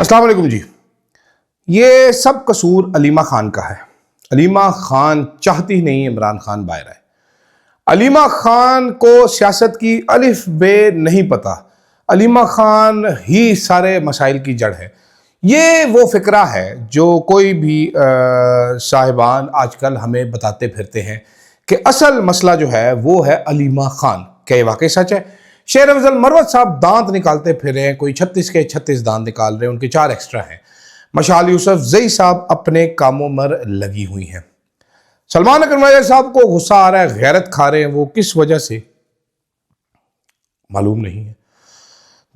अस्सलाम वालेकुम जी। ये सब कसूर अलीमा खान का है। अलीमा खान चाहती ही नहीं इमरान खान बाहर आए। अलीमा खान को सियासत की अलिफ बे नहीं पता। अलीमा खान ही सारे मसाइल की जड़ है। ये वो फिक्रा है जो कोई भी साहिबान आजकल हमें बताते फिरते हैं कि असल मसला जो है वो है अलीमा खान। क्या ये वाकई सच है? शेर अफजल मरवत साहब दांत निकालते फिर रहे हैं, कोई 36 के 36 दांत निकाल रहे हैं, उनके 4 एक्स्ट्रा हैं। मशाल यूसुफ जई साहब अपने कामों में लगी हुई हैं। सलमान अकरम साहब को गुस्सा आ रहा है, गैरत खा रहे हैं, वो किस वजह से मालूम नहीं है।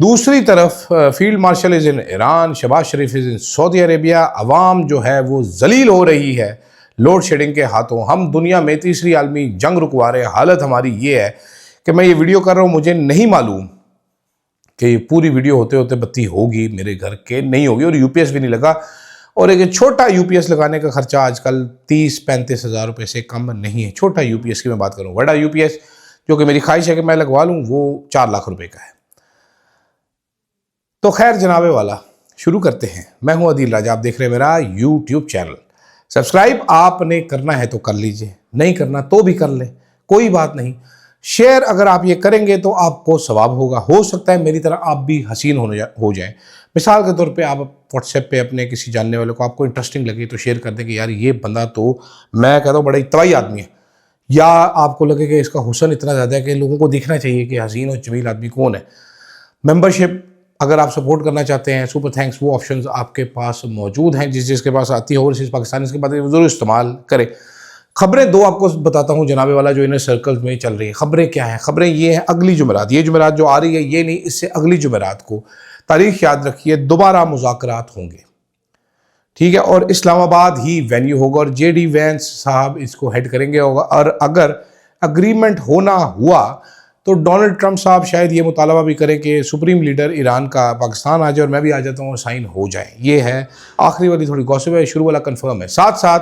दूसरी तरफ field marshal is in Iran, Shahbaz Sharif is in Saudi Arabia. अवाम जो है वो जलील हो रही है लोड शेडिंग के हाथों। हम दुनिया में तीसरी आलमी जंग रुकवा रहे हैं। हालत हमारी ये है कि मैं ये वीडियो कर रहा हूँ, मुझे नहीं मालूम कि ये पूरी वीडियो होते होते बत्ती होगी मेरे घर के, नहीं होगी, और यूपीएस भी नहीं लगा। और एक छोटा यूपीएस लगाने का खर्चा आजकल 30-35 हज़ार रुपये से कम नहीं है। छोटा यूपीएस की मैं बात करूँ, बड़ा यूपीएस जो कि मेरी ख्वाहिश है कि मैं लगवा लूँ, वो 4 लाख रुपए का है। तो खैर जनाबे वाला, शुरू करते हैं। मैं हूं अदील राजा, आप देख रहे हैं मेरा यूट्यूब चैनल। सब्सक्राइब आपने करना है तो कर लीजिए, नहीं करना तो भी कर ले, कोई बात नहीं। शेयर अगर आप ये करेंगे तो आपको सवाब होगा। हो सकता है मेरी तरह आप भी हसीन हो जाएं। मिसाल के तौर पे आप व्हाट्सएप पे अपने किसी जानने वाले को आपको इंटरेस्टिंग लगे तो शेयर कर दें कि यार ये बंदा तो मैं कहता हूँ बड़ा इत्तवाई आदमी है, या आपको लगे कि इसका हुस्न इतना ज़्यादा है कि लोगों को दिखना चाहिए कि हसीन और जमील आदमी कौन है। मेंबरशिप अगर आप सपोर्ट करना चाहते हैं, सुपर थैंक्स, वो ऑप्शंस आपके पास मौजूद हैं। जिसके पास आती है ओवरसीज़ पाकिस्तान, इसके बाद ज़रूर इस्तेमाल करें। खबरें 2 आपको बताता हूं जनाबे वाला, जो इन्हें सर्कल्स में चल रही है। खबरें क्या है? खबरें ये हैं, अगली जुमेरात, ये जुमेरात जो आ रही है ये नहीं, इससे अगली जुमेरात को, तारीख याद रखिए, दोबारा मुज़ाकरात होंगे, ठीक है। और इस्लामाबाद ही वेन्यू होगा और जेडी वैंस साहब इसको हेड करेंगे होगा। और अगर अग्रीमेंट होना हुआ तो डोनाल्ड ट्रंप साहब शायद ये मुतालबा भी करें कि सुप्रीम लीडर ईरान का पाकिस्तान आ जाए और मैं भी आ जाता हूँ और साइन हो जाए। ये है आखिरी वाली थोड़ी गॉसिप है, शुरू वाला कंफर्म है। साथ साथ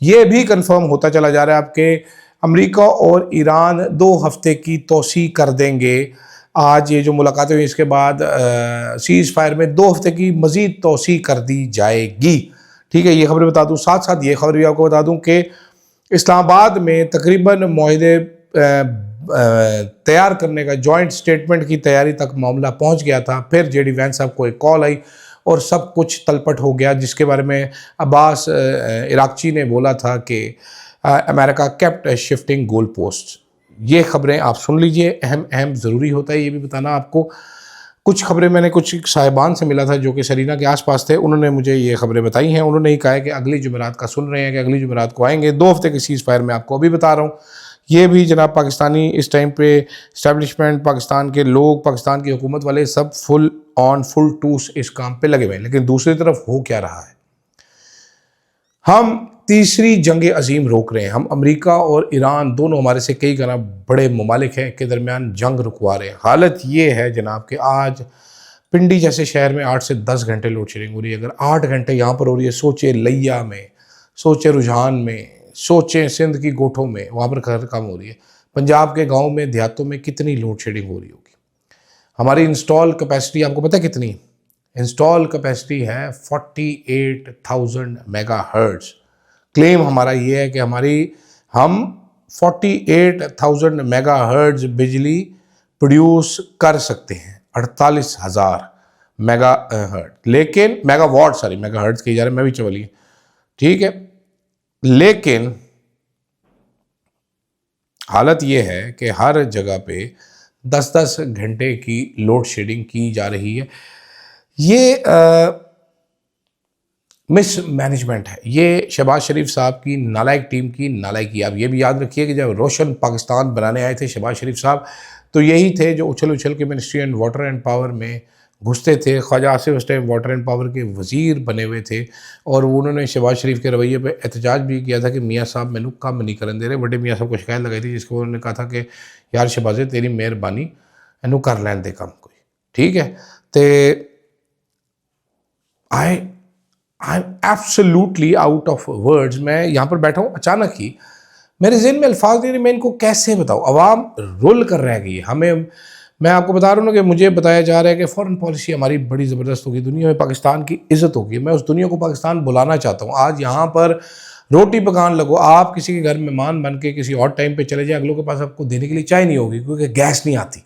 ये भी कंफर्म होता चला जा रहा है आपके अमेरिका और ईरान 2 हफ्ते की तोसी कर देंगे। आज ये जो मुलाकातें हुई इसके बाद सीज़ फायर में 2 हफ्ते की मज़ीद तोसी कर दी जाएगी, ठीक है। ये खबरें बता दूँ, साथ साथ ये खबर भी आपको बता दूँ कि इस्लामाबाद में तकरीबन मुआहदे तैयार करने का, जॉइंट स्टेटमेंट की तैयारी तक मामला पहुंच गया था। फिर जेडी वैंस साहब को एक कॉल आई और सब कुछ तलपट हो गया, जिसके बारे में अब्बास इराक़ची ने बोला था कि America kept shifting goal post. ये खबरें आप सुन लीजिए, अहम ज़रूरी होता है ये भी बताना आपको। कुछ खबरें मैंने कुछ साहिबान से मिला था जो कि सरीना के आसपास थे, उन्होंने मुझे ये खबरें बताई हैं। उन्होंने ही कहा है कि अगली जुमेरात का सुन रहे हैं कि अगली जुमेरात को आएंगे। 2 हफ्ते के सीज़ फायर में आपको अभी बता रहा हूँ। ये भी जनाब पाकिस्तानी इस टाइम पे इस्टेब्लिशमेंट, पाकिस्तान के लोग, पाकिस्तान की हुकूमत वाले सब फुल टूस इस काम पे लगे हुए हैं। लेकिन दूसरी तरफ हो क्या रहा है? हम तीसरी जंग अजीम रोक रहे हैं। हम अमेरिका और ईरान दोनों हमारे से कई गुना बड़े ममालिक हैं के दरमियान जंग रुकवा रहे हैं। हालत ये है जनाब कि आज पिंडी जैसे शहर में 8 से 10 घंटे लोड शेडिंग हो रही है। अगर 8 घंटे यहाँ पर हो रही है, सोचे लिया में, सोचे रुझान में, सोचें सिंध की गोठों में, वहाँ पर खैर कम हो रही है। पंजाब के गांव में, देहातों में कितनी लोड शेडिंग हो रही होगी। हमारी इंस्टॉल कैपेसिटी आपको पता है कितनी? इंस्टॉल कैपेसिटी है 48,000 मेगाहर्ट्ज़। क्लेम हमारा ये है कि हम 48,000 मेगाहर्ट्ज़ बिजली प्रोड्यूस कर सकते हैं, 48,000 मेगाहर्ट्ज़। लेकिन मेगाहर्ट्ज़ कही जा रहा है, मैं भी चवलिए, ठीक है। लेकिन हालत यह है कि हर जगह पे 10-10 घंटे की लोड शेडिंग की जा रही है। ये मिस मैनेजमेंट है। ये शहबाज शरीफ साहब की नालायक टीम की नालायकी। आप ये भी याद रखिए कि जब रोशन पाकिस्तान बनाने आए थे शहबाज शरीफ साहब, तो यही थे जो उछल के ministry and water and power में घुसते थे। ख्वाजा आसिफ उस टाइम वाटर एंड पावर के वज़ीर बने हुए थे और उन्होंने शहबाज शरीफ के रवैये पे एहतजाज भी किया था कि मियाँ साहब मैनू काम नहीं करने दे रहे। बड़े मियाँ साहब को शिकायत लगाई थी, जिसको उन्होंने कहा था कि यार शहबाज़े तेरी मेहरबानी, इनू कर लैन दे काम कोई, ठीक है। तो I am absolutely out of words. मैं यहाँ पर बैठा हूँ, अचानक ही मेरे ज़हन में अल्फाज नहीं रहे, मैं इनको कैसे बताऊँ। अवाम रुल कर रह गई। हमें मैं आपको बता रहा हूँ ना कि मुझे बताया जा रहा है कि फॉरेन पॉलिसी हमारी बड़ी ज़बरदस्त होगी, दुनिया में पाकिस्तान की इज़्ज़त होगी। मैं उस दुनिया को पाकिस्तान बुलाना चाहता हूँ। आज यहाँ पर रोटी पकान लगो, आप किसी के घर मेहमान बन के किसी और टाइम पे चले जाए, अगलों के पास आपको देने के लिए चाय नहीं होगी क्योंकि गैस नहीं आती।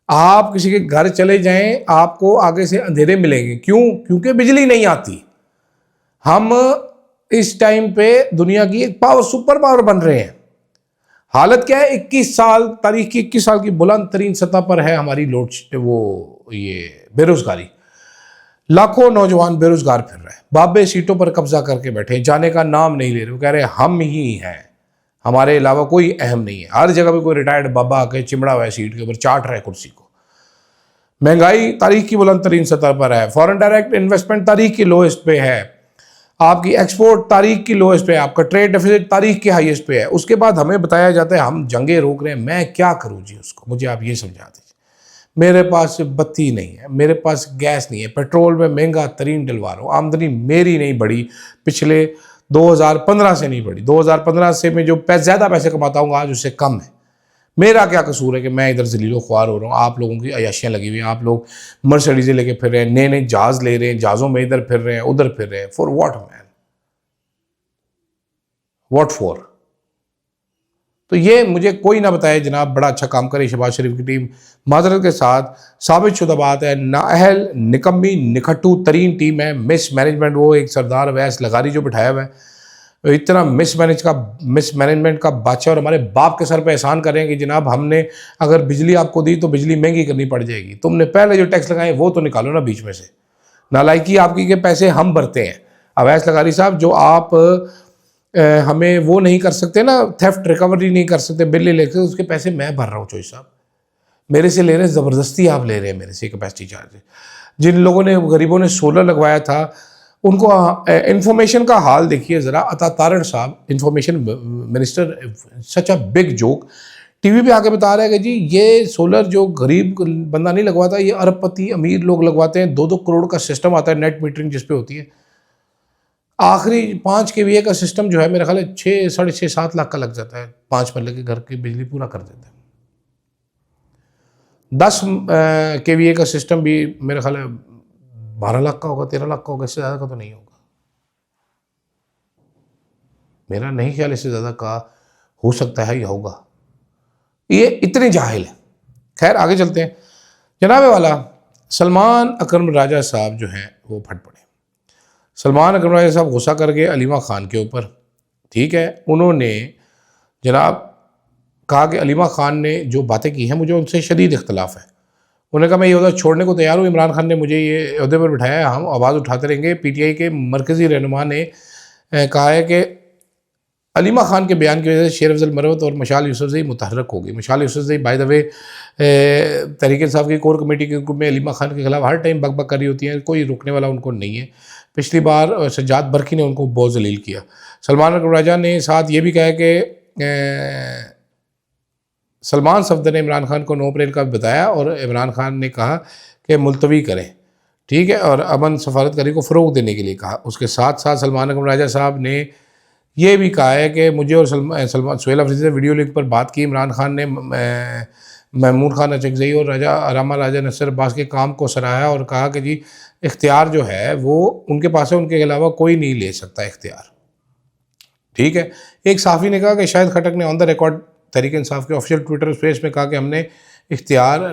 आप किसी के घर चले जाएं, आपको आगे से अंधेरे मिलेंगे। क्यों? क्योंकि बिजली नहीं आती। हम इस टाइम पे दुनिया की एक सुपर पावर बन रहे हैं। हालत क्या है? 21 साल, तारीख की 21 साल की बुलंद तरीन सतह पर है हमारी ये बेरोजगारी। लाखों नौजवान बेरोजगार फिर रहे हैं, बाबे सीटों पर कब्जा करके बैठे, जाने का नाम नहीं ले रहे। वो कह रहे हैं हम ही हैं, हमारे अलावा कोई अहम नहीं है। हर जगह पे कोई रिटायर्ड बाबा आके चिमड़ा हुआ है सीट के ऊपर, चाट रहा है कुर्सी को। महंगाई तारीख की बुलंद तरीन सतह पर है। फॉरेन डायरेक्ट इन्वेस्टमेंट तारीख की लोएस्ट पे है। आपकी एक्सपोर्ट तारीख की लोएस्ट पे है। आपका ट्रेड डेफिसिट तारीख के हाईएस्ट पे है। उसके बाद हमें बताया जाता है हम जंगे रोक रहे हैं। मैं क्या करूं जी उसको? मुझे आप ये समझा दीजिए। मेरे पास बत्ती नहीं है, मेरे पास गैस नहीं है, पेट्रोल में महंगा तरीन डलवा रहा हूँ, आमदनी मेरी नहीं बढ़ी, पिछले 2015 से नहीं बढ़ी। 2015 से मैं जो ज़्यादा पैसे कमाता हूँ आज उससे कम है। मेरा क्या कसूर है कि मैं इधर जलीलो ख्वार हो रहा हूँ? आप लोगों की अयाशियाँ लगी हुई हैं, आप लोग मर्सिडीज़ें लेके फिर रहे हैं, नए नए जहाज़ ले रहे हैं, जहाज़ों में इधर फिर रहे हैं, उधर फिर रहे हैं। For what man? What for? तो ये मुझे कोई ना बताए जनाब। बड़ा अच्छा काम करे शहबाज शरीफ की टीम। माजरत के साथ साबित शुदा बात है, नाअहल, निकम्मी, निखट्टू तरीन टीम है। मिस मैनेजमेंट, वो एक सरदार अवैस लगारी जो बिठाया हुआ है, इतना मिस मैनेजमेंट का बादशाह, और हमारे बाप के सर पे एहसान कर रहे हैं कि जनाब हमने अगर बिजली आपको दी तो बिजली महंगी करनी पड़ जाएगी। तुमने पहले जो टैक्स लगाए वो तो निकालो ना बीच में से। नालायकी आपकी के पैसे हम भरते हैं। अवैस लगारी साहब, जो आप हमें वो नहीं कर सकते ना, थेफ्ट रिकवरी नहीं कर सकते, बिल नहीं लेते, उसके पैसे मैं भर रहा हूँ। चोई साहब मेरे से ले रहे हैं, ज़बरदस्ती आप ले रहे हैं मेरे से कैपेसिटी चार्ज। जिन लोगों ने, गरीबों ने सोलर लगवाया था, उनको इंफॉर्मेशन का हाल देखिए ज़रा। अता तारड़ साहब, information minister, such a big joke, TV पे आके बता रहा है कि जी ये सोलर जो गरीब बंदा नहीं लगवाता, ये अरबपति अमीर लोग लगवाते हैं। 2-2 करोड़ का सिस्टम आता है, नेट मीटरिंग जिस पे होती है। आखिरी 5 केवीए का सिस्टम जो है मेरा ख्याल है 6, साढ़े 6, 7 लाख का लग जाता है। 5 मरले के घर की बिजली पूरा कर देता है। 10 केवीए का सिस्टम भी मेरा ख्याल है 12 लाख का होगा, 13 लाख का होगा, इससे ज़्यादा का तो नहीं होगा। मेरा नहीं ख्याल इससे ज़्यादा का हो सकता है या होगा। ये इतने जाहिल है। खैर आगे चलते हैं। जनाब वाला सलमान अकरम राजा साहब जो हैं वो फट पड़े। सलमान अकरम राजा साहब गुस्सा कर गए अलीमा ख़ान के ऊपर। ठीक है, उन्होंने जनाब कहा कि अलीमा ख़ान ने जो बातें की हैं मुझे उनसे शदीद इख्तलाफ है। उन्होंने कहा मैं ये अहदा छोड़ने को तैयार हूँ, इमरान खान ने मुझे ये अहदे पर बिठाया है, हम आवाज़ उठाते रहेंगे। पीटीआई के मरकज़ी रहनुमा ने कहा है कि अलीमा ख़ान के बयान की वजह से शेर अफजल मरवत और मशाल यूसुफजई मुतहर्रक होगी। मशाल Yousafzai by the way Tehreek Insaf की कोर कमेटी के ग्रुप में अलीमा ख़ान के खिलाफ हर टाइम बकबक कर रही होती है, कोई रुकने वाला उनको नहीं है। पिछली बार सज्जाद बरकी ने उनको बहुत जलील किया। सलमान अकरम राजा ने साथ ये भी कहा कि सलमान सफदर ने इमरान खान को 9 अप्रैल का बताया और इमरान खान ने कहा कि मुलतवी करें, ठीक है, और अमन सफारतकारी को फ़रोग देने के लिए कहा। उसके साथ साथ सलमान अकरम राजा साहब ने यह भी कहा है कि मुझे और सलमान सुहेल अफरीदी से वीडियो लिंक पर बात की। इमरान खान ने महमूद खान अचकज़ई और राजा नसर अब्बास के काम को सराहा और कहा कि जी इख्तियार जो है वो उनके पास है, उनके अलावा कोई नहीं ले सकता इख्तियार। ठीक है। एक साफ़ी ने कहा कि शायद खटक ने on the record Tehreek Insaf के ऑफिशियल ट्विटर स्पेस में कहा कि हमने इख्तियार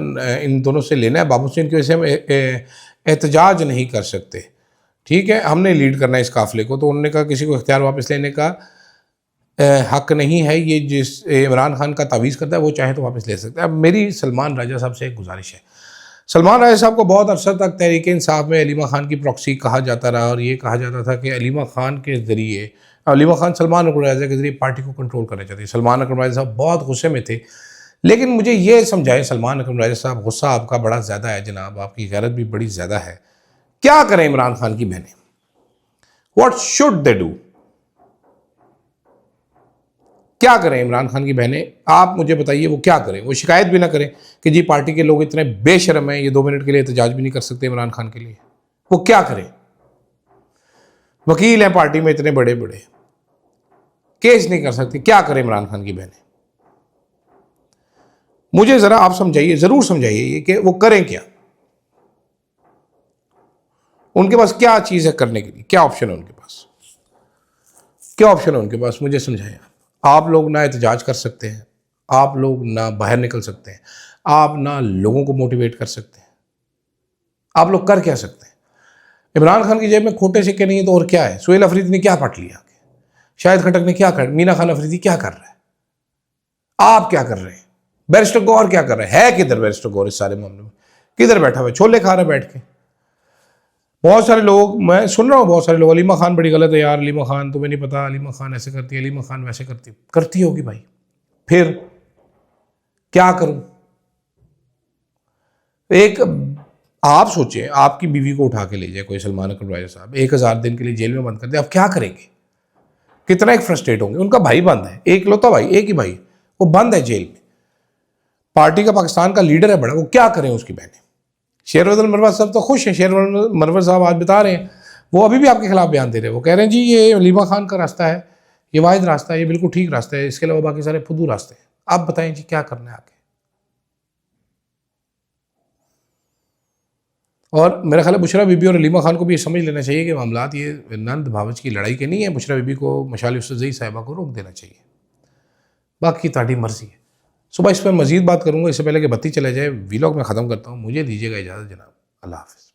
इन दोनों से लेना है, बाबू हुसैन की वजह से हम एहतजाज नहीं कर सकते। ठीक है, हमने लीड करना है इस काफ़िले को। तो उन्होंने कहा किसी को इख्तियार वापस लेने का हक़ नहीं है, ये जिस इमरान खान का तावीज़ करता है वो चाहे तो वापस ले सकता है। अब मेरी सलमान राजा साहब से एक गुजारिश है। सलमान राजा साहब को बहुत अरसा तक तहरीक इंसाफ में अलीमा खान की प्रॉक्सी कहा जाता रहा और ये कहा जाता था कि अलीमा खान के ज़रिए, अलीमा खान सलमान अकरम राजा के ज़रिए पार्टी को कंट्रोल करना चाहती है। सलमान अकरम राजा साहब बहुत गुस्से में थे। लेकिन मुझे ये समझाए सलमान अकरम राजा साहब, गुस्सा आपका बड़ा ज़्यादा है जनाब, आपकी गैरत भी बड़ी ज़्यादा है। क्या करें इमरान खान की बहनें? What should they do? क्या करें इमरान खान की बहनें? आप मुझे बताइए वो क्या करें? वो शिकायत भी ना करें कि जी पार्टी के लोग इतने बेशर्म हैं, ये 2 मिनट के लिए एहतजाज भी नहीं कर सकते इमरान खान के लिए। वो क्या करें? वकील हैं पार्टी में इतने बड़े बड़े, केस नहीं कर सकते। क्या करें इमरान खान की बहनें? मुझे ज़रा आप समझाइए, ज़रूर समझाइए ये कि वो करें क्या, उनके पास क्या चीज़ है करने के लिए, क्या ऑप्शन है उनके पास, क्या ऑप्शन है उनके पास, मुझे समझाइए। आप लोग ना एहतजाज कर सकते हैं, आप लोग ना बाहर निकल सकते हैं, आप ना लोगों को मोटिवेट कर सकते हैं, आप लोग कर क्या सकते हैं? इमरान खान की जेब में खोटे सिक्के नहीं है तो और क्या है? सुहेल अफरीदी ने क्या पट लिया, शाहिद खटक ने क्या कर, मीना खान अफरीदी क्या कर रहा है, आप क्या कर रहे हैं, बैरिस्टर गौहर क्या कर रहे हैं? है किधर बैरिस्टर गौहर इस सारे मामले में? किधर बैठा हुआ है? छोले खा रहे बैठ के। बहुत सारे लोग, मैं सुन रहा हूँ बहुत सारे लोग, अलीमा खान बड़ी गलत है यार, अलीमा खान तुम्हें नहीं पता, अलीमा खान ऐसे करती है, अलीमा खान वैसे करती होगी भाई, फिर क्या करूं? एक आप सोचिए, आपकी बीवी को उठा के ले जाए कोई सलमान अकबर साहब, 1000 दिन के लिए जेल में बंद कर दे, आप क्या करेंगे? कितना एक फ्रस्ट्रेट होंगे। उनका भाई बंद है, एक लौता भाई, एक ही भाई, वो बंद है जेल में, पार्टी का पाकिस्तान का लीडर है बड़ा, वो क्या करें उसकी बहनें? शेरवदल मरवत साहब तो खुश हैं, शेरवदल मरवत साहब आज बता रहे हैं, वो अभी भी आपके खिलाफ बयान दे रहे हैं, वो कह रहे हैं जी ये अलीमा खान का रास्ता है, ये वाहिद रास्ता है, ये बिल्कुल ठीक रास्ता है, इसके अलावा बाकी सारे फुदू रास्ते हैं। आप बताएं जी क्या करना है आगे? और मेरा ख्याल है बुशरा बीबी और अलीमा खान को भी ये समझ लेना चाहिए कि मामलात ये नंद भावच की लड़ाई के नहीं है, बुशरा बीबी को मशाल यूसुफजई साहिबा को रोक देना चाहिए, बाकी तुम्हारी मर्जी है। सुबह इस पर मजीद बात करूंगा, इससे पहले कि बत्ती चले जाए वीलॉग में ख़त्म करता हूँ, मुझे दीजिएगा इजाज़त जनाब, अल्लाह हाफ़िज़।